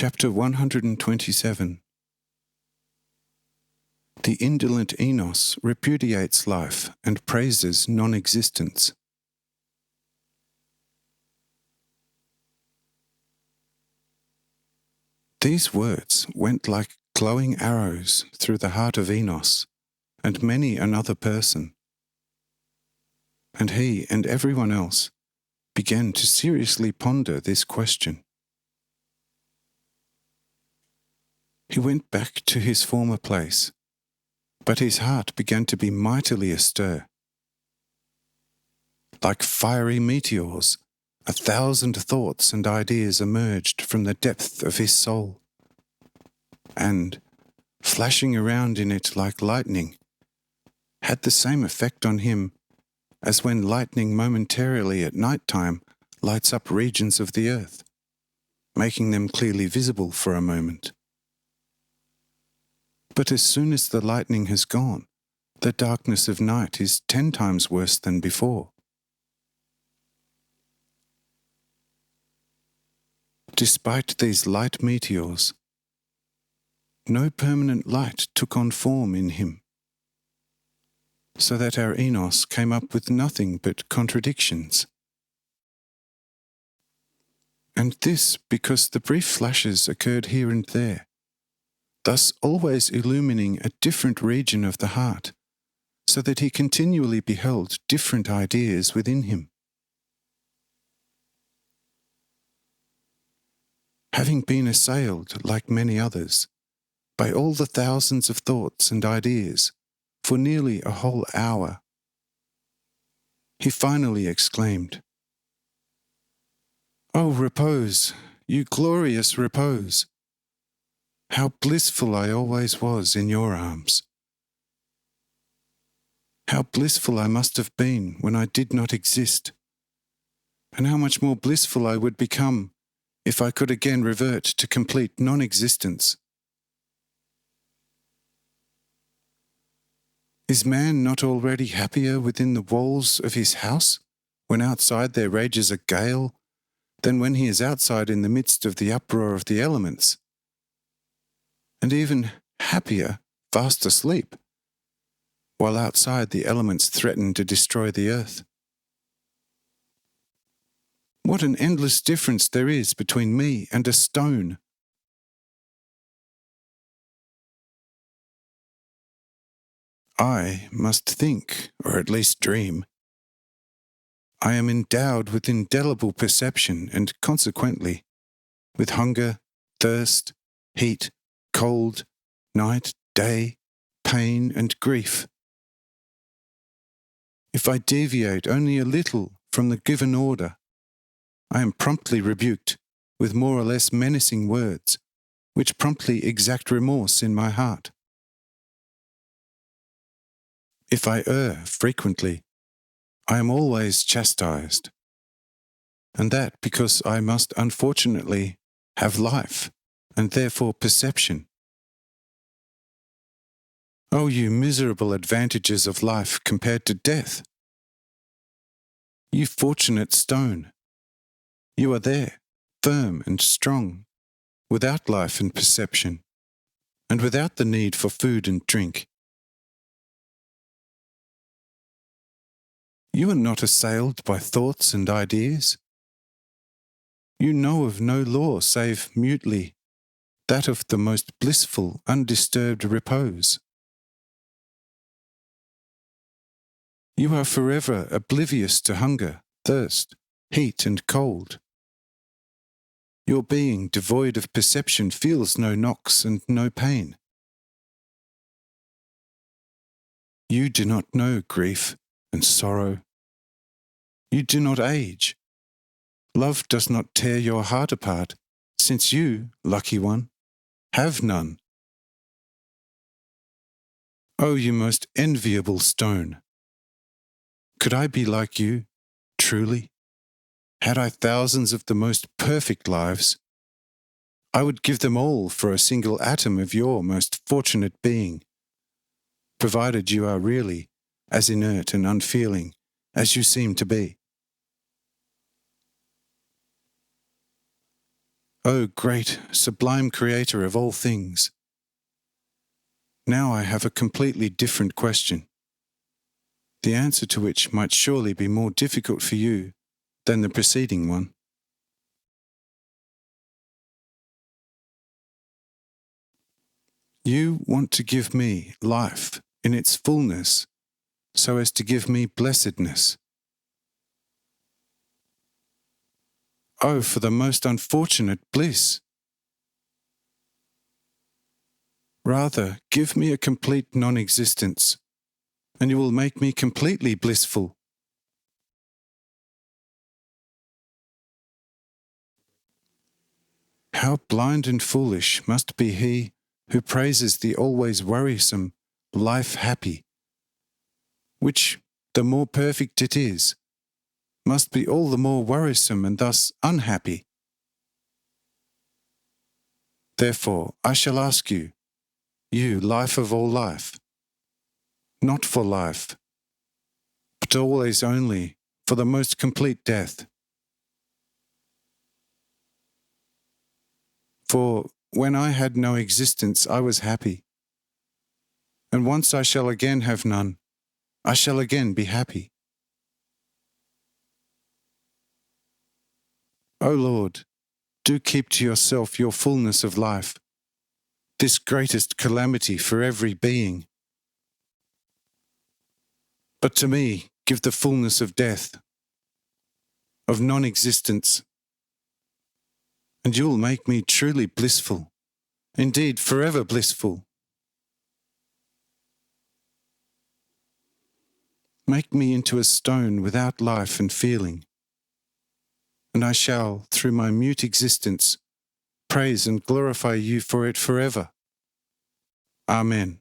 Chapter 127. The indolent Enos repudiates life and praises non-existence. These words went like glowing arrows through the heart of Enos and many another person, and he and everyone else began to seriously ponder this question. He went back to his former place, but his heart began to be mightily astir. Like fiery meteors, 1,000 thoughts and ideas emerged from the depth of his soul, and, flashing around in it like lightning, had the same effect on him as when lightning momentarily at night time lights up regions of the earth, making them clearly visible for a moment. But as soon as the lightning has gone, the darkness of night is 10 times worse than before. Despite these light meteors, no permanent light took on form in him, so that our Enos came up with nothing but contradictions. And this because the brief flashes occurred here and there, thus always illumining a different region of the heart, so that he continually beheld different ideas within him. Having been assailed, like many others, by all the thousands of thoughts and ideas for nearly a whole hour, he finally exclaimed, "O repose, you glorious repose! How blissful I always was in your arms! How blissful I must have been when I did not exist, and how much more blissful I would become if I could again revert to complete non-existence. Is man not already happier within the walls of his house, when outside there rages a gale, than when he is outside in the midst of the uproar of the elements? And even happier, fast asleep, while outside the elements threaten to destroy the earth? What an endless difference there is between me and a stone! I must think, or at least dream. I am endowed with indelible perception and, consequently, with hunger, thirst, heat, cold, night, day, pain, and grief. If I deviate only a little from the given order, I am promptly rebuked with more or less menacing words, which promptly exact remorse in my heart. If I err frequently, I am always chastised, and that because I must unfortunately have life, and therefore perception. Oh, you miserable advantages of life compared to death! You fortunate stone! You are there, firm and strong, without life and perception, and without the need for food and drink. You are not assailed by thoughts and ideas. You know of no law save mutely that of the most blissful, undisturbed repose. You are forever oblivious to hunger, thirst, heat, and cold. Your being devoid of perception feels no knocks and no pain. You do not know grief and sorrow. You do not age. Love does not tear your heart apart, since you, lucky one, have none. Oh, you most enviable stone! Could I be like you, truly? Had I thousands of the most perfect lives, I would give them all for a single atom of your most fortunate being, provided you are really as inert and unfeeling as you seem to be. O great, sublime Creator of all things! Now I have a completely different question, the answer to which might surely be more difficult for you than the preceding one. You want to give me life in its fullness, so as to give me blessedness. Oh, for the most unfortunate bliss! Rather, give me a complete non-existence, and you will make me completely blissful. How blind and foolish must be he who praises the always worrisome life happy, which, the more perfect it is, must be all the more worrisome and thus unhappy. Therefore, I shall ask you, you life of all life, not for life, but always only for the most complete death. For when I had no existence, I was happy. And once I shall again have none, I shall again be happy. O Lord, do keep to yourself your fullness of life, this greatest calamity for every being. But to me give the fullness of death, of non-existence, and you will make me truly blissful, indeed forever blissful. Make me into a stone without life and feeling, and I shall, through my mute existence, praise and glorify you for it forever. Amen.